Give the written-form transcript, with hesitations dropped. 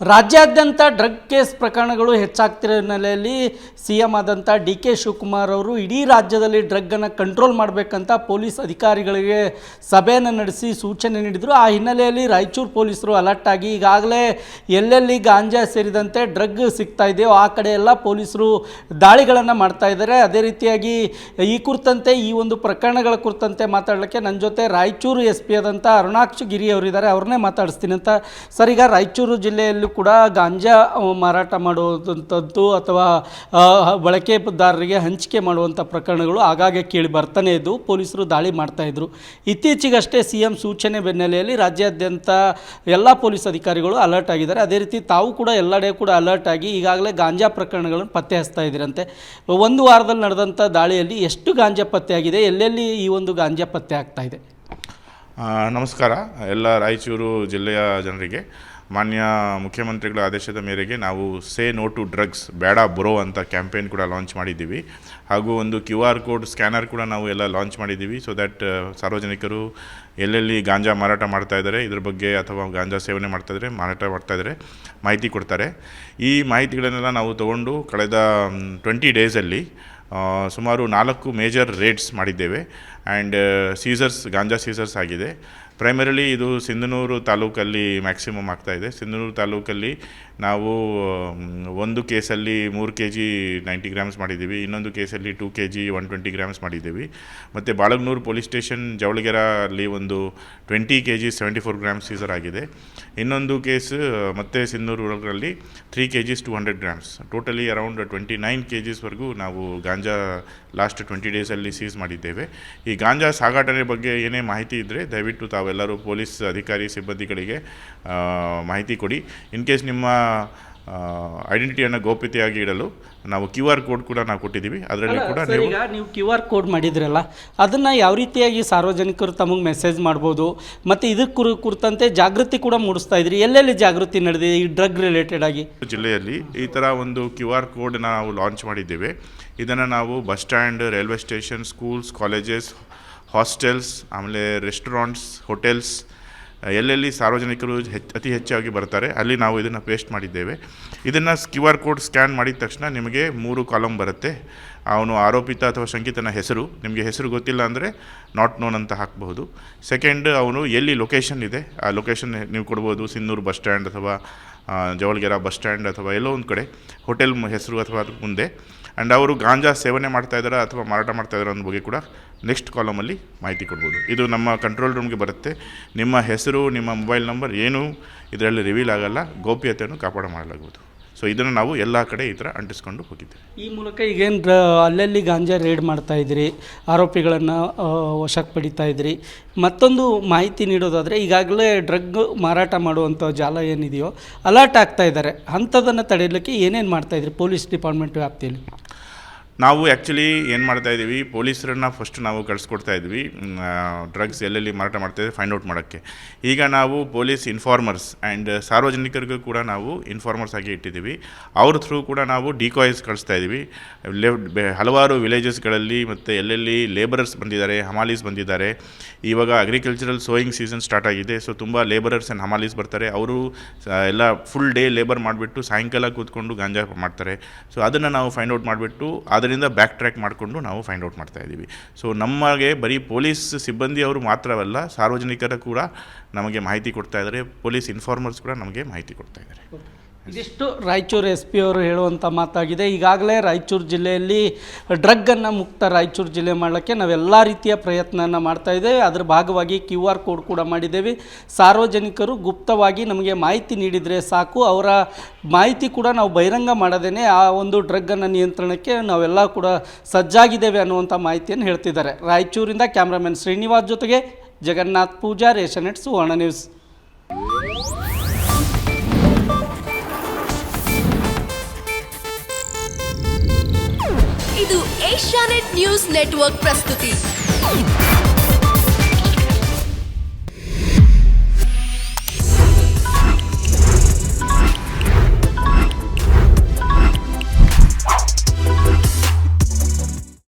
ರಾಜ್ಯಾದ್ಯಂತ drug case ಪ್ರಕರಣಗಳು ಹೆಚ್ಚಾಗ್ತಿರೋ ಹಿನ್ನೆಲೆಯಲ್ಲಿ ಸಿಎಂ ಆದಂಥ ಡಿ.ಕೆ. ಶಿವಕುಮಾರ್ ಅವರು ಇಡೀ ರಾಜ್ಯದಲ್ಲಿ ಡ್ರಗ್ಗನ್ನು ಕಂಟ್ರೋಲ್ ಮಾಡಬೇಕಂತ ಪೊಲೀಸ್ ಅಧಿಕಾರಿಗಳಿಗೆ ಸಭೆಯನ್ನು ನಡೆಸಿ ಸೂಚನೆ ನೀಡಿದರು. ಆ ಹಿನ್ನೆಲೆಯಲ್ಲಿ ರಾಯಚೂರು ಪೊಲೀಸರು ಅಲರ್ಟ್ ಆಗಿ ಈಗಾಗಲೇ ಎಲ್ಲೆಲ್ಲಿ ಗಾಂಜಾ ಸೇರಿದಂತೆ ಡ್ರಗ್ ಸಿಗ್ತಾ ಇದೆಯೋ ಆ ಕಡೆ ಎಲ್ಲ ಪೊಲೀಸರು ದಾಳಿಗಳನ್ನು ಮಾಡ್ತಾ ಇದ್ದಾರೆ. ಅದೇ ರೀತಿಯಾಗಿ ಈ ಕುರಿತಂತೆ ಈ ಒಂದು ಪ್ರಕರಣಗಳ ಕುರಿತಂತೆ ಮಾತಾಡಲಿಕ್ಕೆ ನನ್ನ ಜೊತೆ ರಾಯಚೂರು SP ಆದಂಥ ಅರುಣಾಕ್ಷ ಗಿರಿ ಅವರಿದ್ದಾರೆ. ಅವ್ರನ್ನೇ ಮಾತಾಡಿಸ್ತೀನಿ ಅಂತ. ಸರ್, ಈಗ ರಾಯಚೂರು ಜಿಲ್ಲೆಯಲ್ಲೂ ಕೂಡ ಗಾಂಜಾ ಮಾರಾಟ ಮಾಡುವಂಥದ್ದು ಅಥವಾ ಬಳಕೆದಾರರಿಗೆ ಹಂಚಿಕೆ ಮಾಡುವಂಥ ಪ್ರಕರಣಗಳು ಆಗಾಗ್ಗೆ ಕೇಳಿ ಬರ್ತಾನೆ ಇದ್ದು ಪೊಲೀಸರು ದಾಳಿ ಮಾಡ್ತಾಯಿದ್ರು. ಇತ್ತೀಚೆಗಷ್ಟೇ CM ಸೂಚನೆ ಬೆನ್ನಲೆಯಲ್ಲಿ ರಾಜ್ಯಾದ್ಯಂತ ಎಲ್ಲ ಪೊಲೀಸ್ ಅಧಿಕಾರಿಗಳು ಅಲರ್ಟ್ ಆಗಿದ್ದಾರೆ. ಅದೇ ರೀತಿ ತಾವು ಕೂಡ ಎಲ್ಲೆಡೆ ಕೂಡ ಅಲರ್ಟ್ ಆಗಿ ಈಗಾಗಲೇ ಗಾಂಜಾ ಪ್ರಕರಣಗಳನ್ನು ಪತ್ತೆ ಹಚ್ತಾ ಇದ್ದೀರಂತೆ. ಒಂದು ವಾರದಲ್ಲಿ ನಡೆದಂಥ ದಾಳಿಯಲ್ಲಿ ಎಷ್ಟು ಗಾಂಜಾ ಪತ್ತೆ ಆಗಿದೆ, ಎಲ್ಲೆಲ್ಲಿ ಈ ಒಂದು ಗಾಂಜಾ ಪತ್ತೆ ಆಗ್ತಾ ಇದೆ? ನಮಸ್ಕಾರ ಎಲ್ಲ ರಾಯಚೂರು ಜಿಲ್ಲೆಯ ಜನರಿಗೆ. ಮಾನ್ಯ ಮುಖ್ಯಮಂತ್ರಿಗಳ ಆದೇಶದ ಮೇರೆಗೆ ನಾವು ಸೇ ನೋ ಟು ಡ್ರಗ್ಸ್, ಬೇಡ ಬ್ರೋ ಅಂತ ಕ್ಯಾಂಪೇನ್ ಕೂಡ ಲಾಂಚ್ ಮಾಡಿದ್ದೀವಿ. ಹಾಗೂ ಒಂದು QR ಕೋಡ್ ಸ್ಕ್ಯಾನರ್ ಕೂಡ ನಾವು ಎಲ್ಲ ಲಾಂಚ್ ಮಾಡಿದ್ದೀವಿ. ಸೊ ದ್ಯಾಟ್ ಸಾರ್ವಜನಿಕರು ಎಲ್ಲೆಲ್ಲಿ ಗಾಂಜಾ ಮಾರಾಟ ಮಾಡ್ತಾಯಿದ್ದಾರೆ ಇದ್ರ ಬಗ್ಗೆ ಅಥವಾ ಗಾಂಜಾ ಸೇವನೆ ಮಾಡ್ತಾಯಿದ್ದಾರೆ, ಮಾರಾಟ ಮಾಡ್ತಾಯಿದ್ದಾರೆ ಮಾಹಿತಿ ಕೊಡ್ತಾರೆ. ಈ ಮಾಹಿತಿಗಳನ್ನೆಲ್ಲ ನಾವು ತೊಗೊಂಡು ಕಳೆದ 20 ಡೇಸಲ್ಲಿ ಸುಮಾರು 4 ಮೇಜರ್ ರೇಡ್ಸ್ ಮಾಡಿದ್ದೇವೆ. ಆ್ಯಂಡ್ ಗಾಂಜಾ ಸೀಸರ್ಸ್ ಆಗಿದೆ. ಪ್ರೈಮರಿಲಿ ಇದು ಸಿಂಧನೂರು ತಾಲೂಕಲ್ಲಿ ಮ್ಯಾಕ್ಸಿಮಮ್ ಆಗ್ತಾಯಿದೆ. ಸಿಂಧನೂರು ತಾಲೂಕಲ್ಲಿ ನಾವು ಒಂದು ಕೇಸಲ್ಲಿ 3 kg 90 ಗ್ರಾಮ್ಸ್ ಮಾಡಿದ್ದೀವಿ. ಇನ್ನೊಂದು ಕೇಸಲ್ಲಿ 2 kg 120 ಗ್ರಾಮ್ಸ್ ಮಾಡಿದ್ದೀವಿ. ಮತ್ತು ಬಾಳಗನೂರು ಪೊಲೀಸ್ ಸ್ಟೇಷನ್ ಜವಳಗೆರೆ ಅಲ್ಲಿ ಒಂದು 20 kg 74 ಗ್ರಾಮ್ಸ್ ಸೀಸರ್ ಆಗಿದೆ. ಇನ್ನೊಂದು ಕೇಸ್ ಮತ್ತು ಸಿಂಧನೂರು ರೂರಲ್ಗಳಲ್ಲಿ 3 kg 200 ಗ್ರಾಮ್ಸ್, ಟೋಟಲಿ ಅರೌಂಡ್ 29 kgsವರೆಗೂ ನಾವು ಗಾಂಜಾ ಲಾಸ್ಟ್ 20 ಡೇಸಲ್ಲಿ ಸೀಸ್ ಮಾಡಿದ್ದೇವೆ. ಈ ಗಾಂಜಾ ಸಾಗಾಟನೆ ಬಗ್ಗೆ ಏನೇ ಮಾಹಿತಿ ಇದ್ದರೆ ದಯವಿಟ್ಟು ತಾವೆಲ್ಲರೂ ಪೊಲೀಸ್ ಅಧಿಕಾರಿ ಸಿಬ್ಬಂದಿಗಳಿಗೆ ಮಾಹಿತಿ ಕೊಡಿ. ಇನ್ ಕೇಸ್ ನಿಮ್ಮ ಐಡೆಂಟಿಟಿಯನ್ನು ಗೌಪ್ಯತೆಯಾಗಿ ಇಡಲು ನಾವು QR ಕೋಡ್ ಕೂಡ ನಾವು ಕೊಟ್ಟಿದ್ದೀವಿ. ಅದರಲ್ಲಿ ಕೂಡ ನೀವು QR ಕೋಡ್ ಮಾಡಿದ್ರಲ್ಲ, ಅದನ್ನು ಯಾವ ರೀತಿಯಾಗಿ ಸಾರ್ವಜನಿಕರು ತಮಗೆ ಮೆಸೇಜ್ ಮಾಡ್ಬೋದು ಮತ್ತು ಇದಕ್ಕೆ ಕುರಿತಂತೆ ಜಾಗೃತಿ ಕೂಡ ಮೂಡಿಸ್ತಾ ಇದ್ರಿ. ಎಲ್ಲೆಲ್ಲಿ ಜಾಗೃತಿ ನಡೆದಿದೆ ಈ ಡ್ರಗ್ ರಿಲೇಟೆಡ್ ಆಗಿ? ಜಿಲ್ಲೆಯಲ್ಲಿ ಈ ಥರ ಒಂದು QR ಕೋಡ್ನ ನಾವು ಲಾಂಚ್ ಮಾಡಿದ್ದೇವೆ. ಇದನ್ನು ನಾವು bus stand, railway station, schools, colleges, hostels, ಆಮೇಲೆ ರೆಸ್ಟೋರೆಂಟ್ಸ್, ಹೋಟೆಲ್ಸ್, ಎಲ್ಲೆಲ್ಲಿ ಸಾರ್ವಜನಿಕರು ಅತಿ ಹೆಚ್ಚಾಗಿ ಬರ್ತಾರೆ ಅಲ್ಲಿ ನಾವು ಇದನ್ನು ಪೇಸ್ಟ್ ಮಾಡಿದ್ದೇವೆ. ಇದನ್ನು QR ಕೋಡ್ ಸ್ಕ್ಯಾನ್ ಮಾಡಿದ ತಕ್ಷಣ ನಿಮಗೆ 3 ಕಾಲಮ್ ಬರುತ್ತೆ. ಅವನು ಆರೋಪಿತ ಅಥವಾ ಶಂಕಿತನ ಹೆಸರು, ನಿಮಗೆ ಹೆಸರು ಗೊತ್ತಿಲ್ಲ ಅಂದರೆ ನಾಟ್ ನೋನ್ ಅಂತ ಹಾಕಬಹುದು. ಸೆಕೆಂಡ್, ಅವನು ಎಲ್ಲಿ ಲೊಕೇಶನ್ ಇದೆ ಆ ಲೊಕೇಶನ್ ನೀವು ಕೊಡ್ಬೋದು. ಸಿಂಧನೂರು ಬಸ್ ಸ್ಟ್ಯಾಂಡ್ ಅಥವಾ ಜವಳಗೆರೆ ಬಸ್ ಸ್ಟ್ಯಾಂಡ್ ಅಥವಾ ಎಲ್ಲೋ ಒಂದು ಕಡೆ ಹೋಟೆಲ್ ಹೆಸರು ಅಥವಾ ಅದ್ರ ಮುಂದೆ. ಆ್ಯಂಡ್ ಅವರು ಗಾಂಜಾ ಸೇವನೆ ಮಾಡ್ತಾಯಿದ್ದಾರೆ ಅಥವಾ ಮಾರಾಟ ಮಾಡ್ತಾಯಿದ್ದಾರೆ ಅನ್ನೋ ಬಗ್ಗೆ ಕೂಡ ನೆಕ್ಸ್ಟ್ ಕಾಲಮಲ್ಲಿ ಮಾಹಿತಿ ಕೊಡ್ಬೋದು. ಇದು ನಮ್ಮ ಕಂಟ್ರೋಲ್ ರೂಮ್ಗೆ ಬರುತ್ತೆ. ನಿಮ್ಮ ಹೆಸರು, ನಿಮ್ಮ ಮೊಬೈಲ್ ನಂಬರ್ ಏನೂ ಇದರಲ್ಲಿ ರಿವೀಲ್ ಆಗಲ್ಲ, ಗೌಪ್ಯತೆಯನ್ನು ಕಾಪಾಡ ಮಾಡಲಾಗುವುದು. ಸೊ ಇದನ್ನು ನಾವು ಎಲ್ಲ ಕಡೆ ಈ ಥರ ಅಂಟಿಸ್ಕೊಂಡು ಹೋಗಿದ್ದೇವೆ. ಈ ಮೂಲಕ ಈಗೇನು ಅಲ್ಲಲ್ಲಿ ಗಾಂಜಾ ರೇಡ್ ಮಾಡ್ತಾಯಿದ್ರಿ, ಆರೋಪಿಗಳನ್ನು ವಶಕ್ಕೆ ಪಡಿತಾ ಇದ್ರಿ. ಮತ್ತೊಂದು ಮಾಹಿತಿ ನೀಡೋದಾದರೆ, ಈಗಾಗಲೇ ಡ್ರಗ್ ಮಾರಾಟ ಮಾಡುವಂಥ ಜಾಲ ಏನಿದೆಯೋ ಅಲರ್ಟ್ ಆಗ್ತಾ ಇದ್ದಾರೆ. ಅಂಥದ್ದನ್ನು ತಡೆಯಲಿಕ್ಕೆ ಏನೇನು ಮಾಡ್ತಾಯಿದ್ರಿ ಪೊಲೀಸ್ ಡಿಪಾರ್ಟ್ಮೆಂಟ್ ವ್ಯಾಪ್ತಿಯಲ್ಲಿ? ನಾವು ಆ್ಯಕ್ಚುಲಿ ಏನು ಮಾಡ್ತಾಯಿದ್ದೀವಿ, ಪೊಲೀಸರನ್ನು ಫಸ್ಟ್ ನಾವು ಕಳಿಸ್ಕೊಡ್ತಾ ಇದ್ವಿ ಡ್ರಗ್ಸ್ ಎಲ್ಲೆಲ್ಲಿ ಮಾರಾಟ ಮಾಡ್ತಾಯಿದ್ವಿ ಫೈಂಡ್ ಔಟ್ ಮಾಡೋಕ್ಕೆ. ಈಗ ನಾವು ಪೊಲೀಸ್ ಇನ್ಫಾರ್ಮರ್ಸ್ ಆ್ಯಂಡ್ ಸಾರ್ವಜನಿಕರಿಗೂ ಕೂಡ ನಾವು ಇನ್ಫಾರ್ಮರ್ಸ್ ಆಗಿ ಇಟ್ಟಿದ್ದೀವಿ. ಅವ್ರ ಥ್ರೂ ಕೂಡ ನಾವು ಡಿಕಾಯ್ಸ್ ಕಳಿಸ್ತಾ ಇದ್ದೀವಿ. ಹಲವಾರು ವಿಲೇಜಸ್ಗಳಲ್ಲಿ ಮತ್ತು ಎಲ್ಲೆಲ್ಲಿ ಲೇಬರರ್ಸ್ ಬಂದಿದ್ದಾರೆ, ಹಮಾಲೀಸ್ ಬಂದಿದ್ದಾರೆ. ಇವಾಗ ಅಗ್ರಿಕಲ್ಚರಲ್ ಸೋಯಿಂಗ್ ಸೀಸನ್ ಸ್ಟಾರ್ಟ್ ಆಗಿದೆ. ಸೊ ತುಂಬ ಲೇಬರರ್ಸ್ ಆ್ಯಂಡ್ ಹಮಾಲೀಸ್ ಬರ್ತಾರೆ. ಅವರು ಎಲ್ಲ ಫುಲ್ ಡೇ ಲೇಬರ್ ಮಾಡಿಬಿಟ್ಟು ಸಾಯಂಕಾಲ ಕೂತ್ಕೊಂಡು ಗಾಂಜಾ ಮಾಡ್ತಾರೆ. ಸೊ ಅದನ್ನು ನಾವು ಫೈಂಡ್ ಔಟ್ ಮಾಡಿಬಿಟ್ಟು ಅದರಿಂದ ಬ್ಯಾಕ್ ಟ್ರ್ಯಾಕ್ ಮಾಡಿಕೊಂಡು ನಾವು ಫೈಂಡ್ ಔಟ್ ಮಾಡ್ತಾಯಿದ್ದೀವಿ. ಸೊ ನಮಗೆ ಬರೀ ಪೊಲೀಸ್ ಸಿಬ್ಬಂದಿ ಅವರು ಮಾತ್ರವಲ್ಲ, ಸಾರ್ವಜನಿಕರ ಕೂಡ ನಮಗೆ ಮಾಹಿತಿ ಕೊಡ್ತಾ ಇದ್ದಾರೆ. ಪೊಲೀಸ್ ಇನ್ಫಾರ್ಮರ್ಸ್ ಕೂಡ ನಮಗೆ ಮಾಹಿತಿ ಕೊಡ್ತಾ ಇದ್ದಾರೆ. ಇದಿಷ್ಟು ರಾಯಚೂರು SP ಅವರು ಹೇಳುವಂಥ ಮಾತಾಗಿದೆ. ಈಗಾಗಲೇ ರಾಯಚೂರು ಜಿಲ್ಲೆಯಲ್ಲಿ ಡ್ರಗ್ಗನ್ನು ಮುಕ್ತ ರಾಯಚೂರು ಜಿಲ್ಲೆ ಮಾಡಲಿಕ್ಕೆ ನಾವೆಲ್ಲ ರೀತಿಯ ಪ್ರಯತ್ನನ ಮಾಡ್ತಾಯಿದ್ದೇವೆ. ಅದರ ಭಾಗವಾಗಿ QR ಕೋಡ್ ಕೂಡ ಮಾಡಿದ್ದೇವೆ. ಸಾರ್ವಜನಿಕರು ಗುಪ್ತವಾಗಿ ನಮಗೆ ಮಾಹಿತಿ ನೀಡಿದರೆ ಸಾಕು, ಅವರ ಮಾಹಿತಿ ಕೂಡ ನಾವು ಬಹಿರಂಗ ಮಾಡದೇನೆ ಆ ಒಂದು ಡ್ರಗ್ಗನ್ನು ನಿಯಂತ್ರಣಕ್ಕೆ ನಾವೆಲ್ಲ ಕೂಡ ಸಜ್ಜಾಗಿದ್ದೇವೆ ಅನ್ನುವಂಥ ಮಾಹಿತಿಯನ್ನು ಹೇಳ್ತಿದ್ದಾರೆ. ರಾಯಚೂರಿಂದ ಕ್ಯಾಮ್ರಾಮನ್ ಶ್ರೀನಿವಾಸ್ ಜೊತೆಗೆ ಜಗನ್ನಾಥ್ ಪೂಜಾರ್, ಏಷ್ಯಾನೆಟ್ ಸುವರ್ಣ ನ್ಯೂಸ್. ಇದು ಏಷ್ಯಾನೆಟ್ ನ್ಯೂಸ್ ನೆಟ್ವರ್ಕ್ ಪ್ರಸ್ತುತಿ.